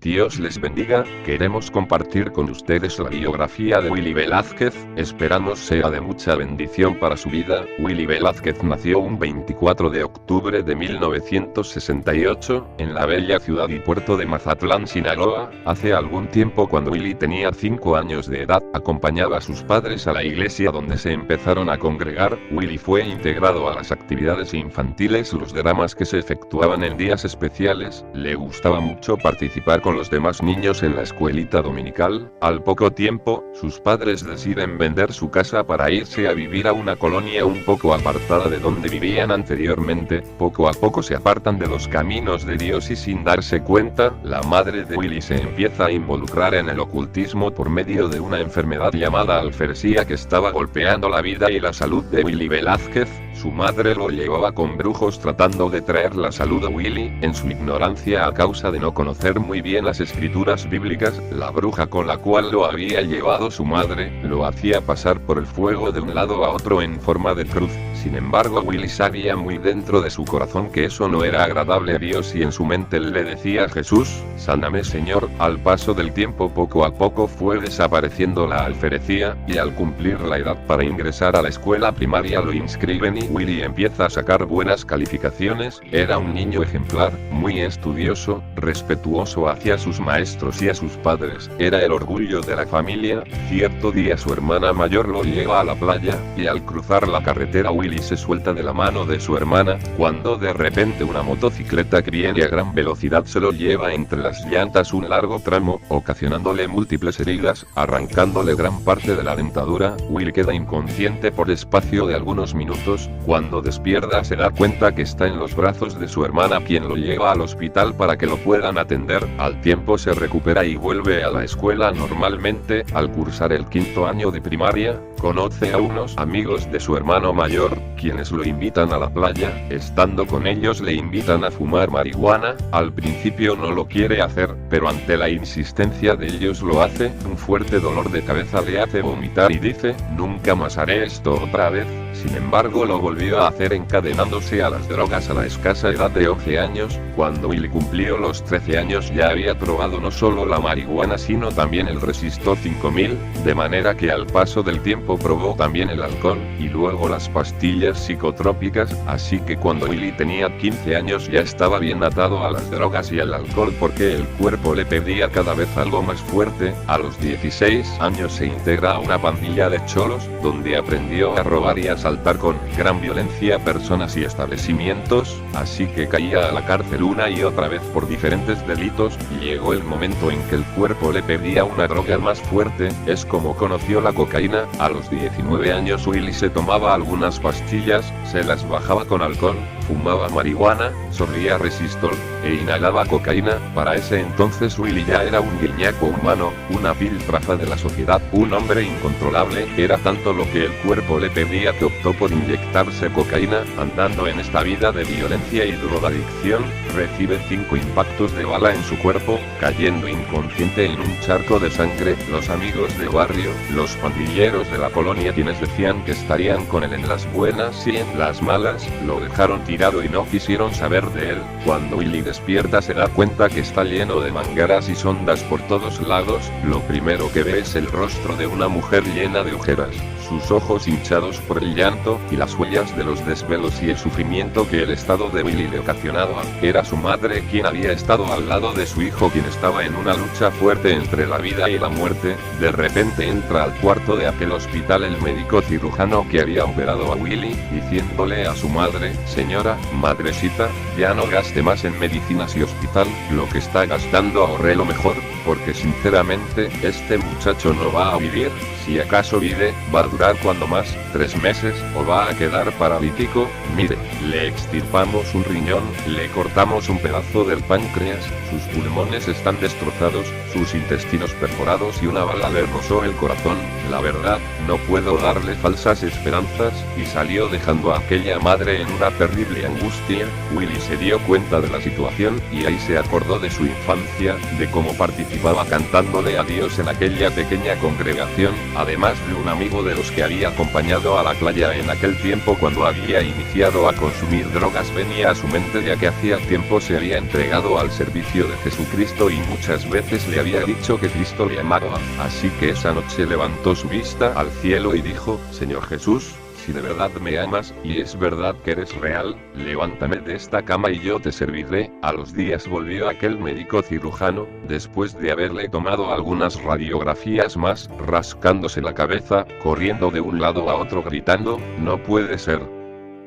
Dios les bendiga. Queremos compartir con ustedes la biografía de Willy Velázquez, esperamos sea de mucha bendición para su vida. Willy Velázquez nació un 24 de octubre de 1968, en la bella ciudad y puerto de Mazatlán, Sinaloa. Hace algún tiempo, cuando Willy tenía 5 años de edad, acompañaba a sus padres a la iglesia donde se empezaron a congregar. Willy fue integrado a las actividades infantiles, los dramas que se efectuaban en días especiales. Le gustaba mucho participar con los demás niños en la escuelita dominical. Al poco tiempo, sus padres deciden vender su casa para irse a vivir a una colonia un poco apartada de donde vivían anteriormente. Poco a poco se apartan de los caminos de Dios y, sin darse cuenta, la madre de Willy se empieza a involucrar en el ocultismo por medio de una enfermedad llamada alferesía que estaba golpeando la vida y la salud de Willy Velázquez. Su madre lo llevaba con brujos tratando de traer la salud a Willy. En su ignorancia, a causa de no conocer muy bien las escrituras bíblicas, la bruja con la cual lo había llevado su madre, lo hacía pasar por el fuego de un lado a otro en forma de cruz. Sin embargo, Willy sabía muy dentro de su corazón que eso no era agradable a Dios y en su mente le decía: Jesús, sáname Señor. Al paso del tiempo, poco a poco fue desapareciendo la alferecía, y al cumplir la edad para ingresar a la escuela primaria lo inscriben y Willy empieza a sacar buenas calificaciones. Era un niño ejemplar, muy estudioso, respetuoso hacia sus maestros y a sus padres. Era el orgullo de la familia. Cierto día su hermana mayor lo lleva a la playa, y al cruzar la carretera Willy se suelta de la mano de su hermana, cuando de repente una motocicleta que viene a gran velocidad se lo lleva entre las llantas un largo tramo, ocasionándole múltiples heridas, arrancándole gran parte de la dentadura. Willy queda inconsciente por espacio de algunos minutos. Cuando despierta se da cuenta que está en los brazos de su hermana, quien lo lleva al hospital para que lo puedan atender. Al tiempo se recupera y vuelve a la escuela normalmente. Al cursar el 5º año de primaria, conoce a unos amigos de su hermano mayor, quienes lo invitan a la playa. Estando con ellos le invitan a fumar marihuana. Al principio no lo quiere hacer, pero ante la insistencia de ellos lo hace. Un fuerte dolor de cabeza le hace vomitar y dice: nunca más haré esto otra vez. Sin embargo, lo volvió a hacer encadenándose a las drogas a la escasa edad de 11 años. Cuando Willy cumplió los 13 años ya había probado no solo la marihuana sino también el Resistor 5000, de manera que al paso del tiempo probó también el alcohol, y luego las pastillas psicotrópicas. Así que cuando Willy tenía 15 años ya estaba bien atado a las drogas y al alcohol porque el cuerpo le pedía cada vez algo más fuerte. A los 16 años se integra a una pandilla de cholos, donde aprendió a robar y asaltar con gran violencia personas y establecimientos, así que caía a la cárcel una y otra vez por diferentes delitos. Llegó el momento en que el cuerpo le pedía una droga más fuerte. Es como conoció la cocaína. A los 19 años Willy se tomaba algunas pastillas, se las bajaba con alcohol, fumaba marihuana, sorbía Resistor e inhalaba cocaína. Para ese entonces Willy ya era un guiñaco humano, una piltrafa de la sociedad, un hombre incontrolable. Era tanto lo que el cuerpo le pedía que optó por inyectarse cocaína. Andando en esta vida de violencia y drogadicción, recibe 5 impactos de bala en su cuerpo, cayendo inconsciente en un charco de sangre. Los amigos de barrio, los pandilleros de la colonia, quienes decían que estarían con él en las buenas y en las malas, lo dejaron tirado y no quisieron saber de él. Cuando Willy despierta se da cuenta que está lleno de mangueras y sondas por todos lados. Lo primero que ve es el rostro de una mujer llena de ojeras, sus ojos hinchados por el llanto y las huellas de los desvelos y el sufrimiento que el estado de Willy le ocasionaba. Era su madre quien había estado al lado de su hijo, quien estaba en una lucha fuerte entre la vida y la muerte. De repente entra al cuarto de aquel hospital el médico cirujano que había operado a Willy, diciéndole a su madre: señora, madrecita, ya no gaste más en medicinas y hospital, lo que está gastando ahorrelo mejor, porque sinceramente, este muchacho no va a vivir. Si acaso vive, va a durar cuando más 3 meses, o va a quedar paralítico. Mire, le extirpamos un riñón, le cortamos un pedazo del páncreas, sus pulmones están destrozados, sus intestinos perforados y una bala le rozó el corazón. La verdad, no puedo darle falsas esperanzas, y salió dejando a aquella madre en una terrible angustia. Willy se dio cuenta de la situación, y ahí se acordó de su infancia, de cómo participaba cantándole a Dios en aquella pequeña congregación. además de un amigo de los que había acompañado a la playa en aquel tiempo cuando había iniciado a consumir drogas, venía a su mente ya que hacía tiempo se había entregado al servicio de Jesucristo y muchas veces le había dicho que Cristo le amaba. Así que esa noche levantó su vista al cielo y dijo: Señor Jesús, si de verdad me amas, y es verdad que eres real, levántame de esta cama y yo te serviré. A los días volvió aquel médico cirujano, después de haberle tomado algunas radiografías más, rascándose la cabeza, corriendo de un lado a otro gritando: no puede ser.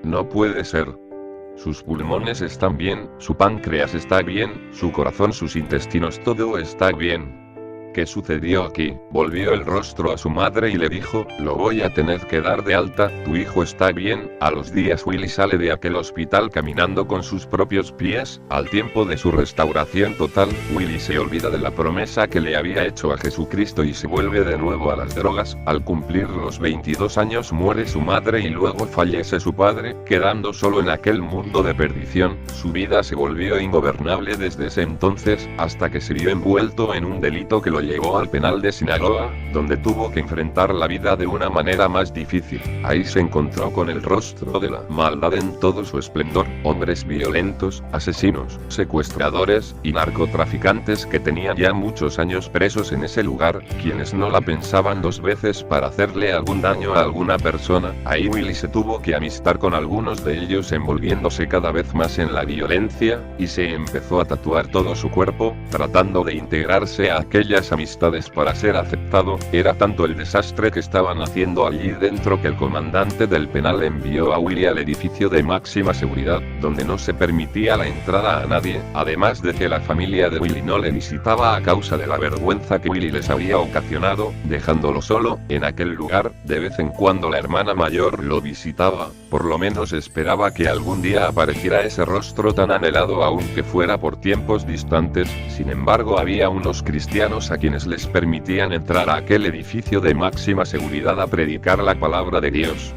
No puede ser. Sus pulmones están bien, su páncreas está bien, su corazón, sus intestinos, todo está bien. ¿Qué sucedió aquí? Volvió el rostro a su madre y le dijo: lo voy a tener que dar de alta, tu hijo está bien. A los días Willy sale de aquel hospital caminando con sus propios pies. Al tiempo de su restauración total, Willy se olvida de la promesa que le había hecho a Jesucristo y se vuelve de nuevo a las drogas. Al cumplir los 22 años muere su madre y luego fallece su padre, quedando solo en aquel mundo de perdición. Su vida se volvió ingobernable desde ese entonces, hasta que se vio envuelto en un delito que lo llevó al penal de Sinaloa, donde tuvo que enfrentar la vida de una manera más difícil. Ahí se encontró con el rostro de la maldad en todo su esplendor, hombres violentos, asesinos, secuestradores y narcotraficantes que tenían ya muchos años presos en ese lugar, quienes no la pensaban dos veces para hacerle algún daño a alguna persona. Ahí Willy se tuvo que amistar con algunos de ellos, envolviéndose cada vez más en la violencia, y se empezó a tatuar todo su cuerpo, tratando de integrarse a aquellas amistades para ser aceptado. Era tanto el desastre que estaban haciendo allí dentro que el comandante del penal envió a Willy al edificio de máxima seguridad, donde no se permitía la entrada a nadie, además de que la familia de Willy no le visitaba a causa de la vergüenza que Willy les había ocasionado, dejándolo solo en aquel lugar. De vez en cuando la hermana mayor lo visitaba, por lo menos esperaba que algún día apareciera ese rostro tan anhelado aunque fuera por tiempos distantes. Sin embargo, había unos cristianos a quienes les permitían entrar a aquel edificio de máxima seguridad a predicar la palabra de Dios.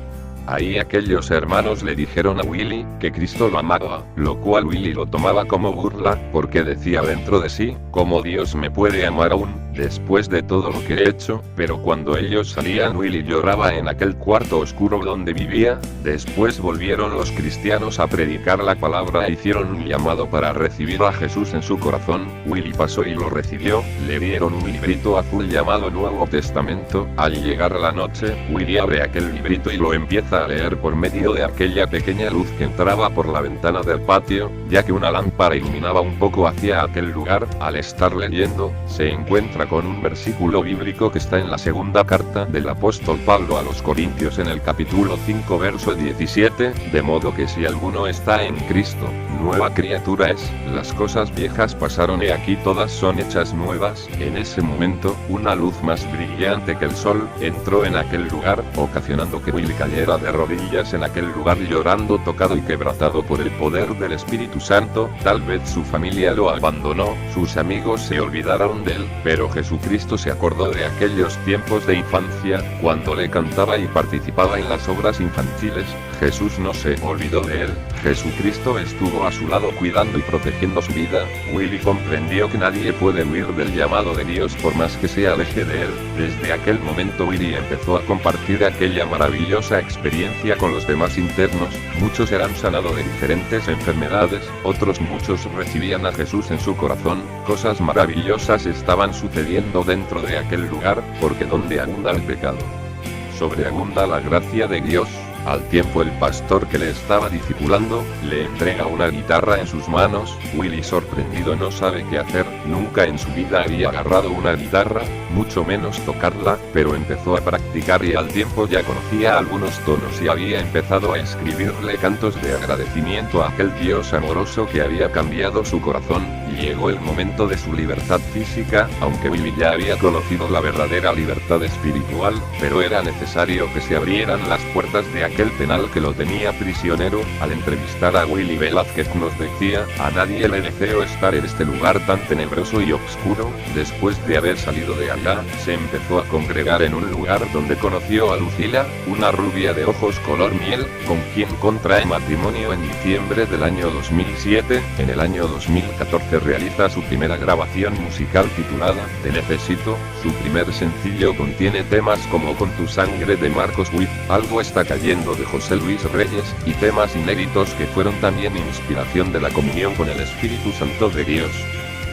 Ahí aquellos hermanos le dijeron a Willy que Cristo lo amaba, lo cual Willy lo tomaba como burla, porque decía dentro de sí: ¿cómo Dios me puede amar aún, después de todo lo que he hecho? Pero cuando ellos salían, Willy lloraba en aquel cuarto oscuro donde vivía. Después volvieron los cristianos a predicar la palabra e hicieron un llamado para recibir a Jesús en su corazón. Willy pasó y lo recibió. Le dieron un librito azul llamado Nuevo Testamento. Al llegar la noche, Willy abre aquel librito y lo empieza a leer por medio de aquella pequeña luz que entraba por la ventana del patio, ya que una lámpara iluminaba un poco hacia aquel lugar. Al estar leyendo, se encuentra con un versículo bíblico que está en la segunda carta del apóstol Pablo a los Corintios, en el capítulo 5 verso 17, de modo que si alguno está en Cristo, nueva criatura es, las cosas viejas pasaron y aquí todas son hechas nuevas. En ese momento, una luz más brillante que el sol entró en aquel lugar, ocasionando que Willy cayera de rodillas en aquel lugar llorando, tocado y quebrantado por el poder del Espíritu Santo. Tal vez su familia lo abandonó, sus amigos se olvidaron de él, pero Jesucristo se acordó de aquellos tiempos de infancia, cuando le cantaba y participaba en las obras infantiles. Jesús no se olvidó de él. Jesucristo estuvo a su lado cuidando y protegiendo su vida. Willy comprendió que nadie puede huir del llamado de Dios por más que se aleje de él. Desde aquel momento Willy empezó a compartir aquella maravillosa experiencia con los demás internos. Muchos eran sanados de diferentes enfermedades, otros muchos recibían a Jesús en su corazón. Cosas maravillosas estaban sucediendo dentro de aquel lugar, porque donde abunda el pecado, sobreabunda la gracia de Dios. Al tiempo el pastor que le estaba discipulando, le entrega una guitarra en sus manos. Willy, sorprendido, no sabe qué hacer. Nunca en su vida había agarrado una guitarra, mucho menos tocarla, pero empezó a practicar y al tiempo ya conocía algunos tonos y había empezado a escribirle cantos de agradecimiento a aquel Dios amoroso que había cambiado su corazón. Llegó el momento de su libertad física, aunque Willy ya había conocido la verdadera libertad espiritual, pero era necesario que se abrieran las puertas de aquel penal que lo tenía prisionero. Al entrevistar a Willy Velázquez nos decía: a nadie le deseo estar en este lugar tan tenebroso y oscuro. Después de haber salido de allá, se empezó a congregar en un lugar donde conoció a Lucila, una rubia de ojos color miel, con quien contrae matrimonio en diciembre del año 2007. En el año 2014 realiza su primera grabación musical titulada Te Necesito. Su primer sencillo contiene temas como Con tu sangre de Marcos Witt, Algo está cayendo de José Luis Reyes, y temas inéditos que fueron también inspiración de la comunión con el Espíritu Santo de Dios.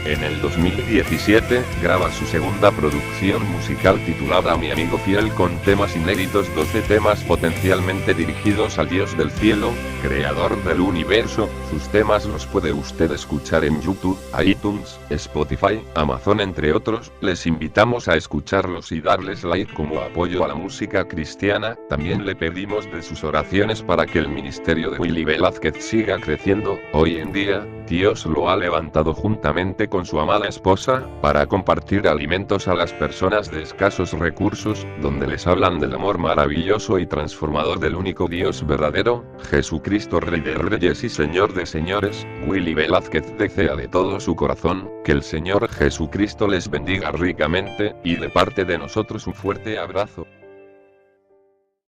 En el 2017, graba su segunda producción musical titulada Mi Amigo Fiel con temas inéditos, 12 temas potencialmente dirigidos al Dios del cielo, creador del universo. Sus temas los puede usted escuchar en YouTube, iTunes, Spotify, Amazon entre otros. Les invitamos a escucharlos y darles like como apoyo a la música cristiana. También le pedimos de sus oraciones para que el ministerio de Willy Velázquez siga creciendo. Hoy en día, Dios lo ha levantado juntamente con su amada esposa, para compartir alimentos a las personas de escasos recursos, donde les hablan del amor maravilloso y transformador del único Dios verdadero, Jesucristo, Rey de Reyes y Señor de Señores. Willy Velázquez desea de todo su corazón que el Señor Jesucristo les bendiga ricamente, y de parte de nosotros un fuerte abrazo.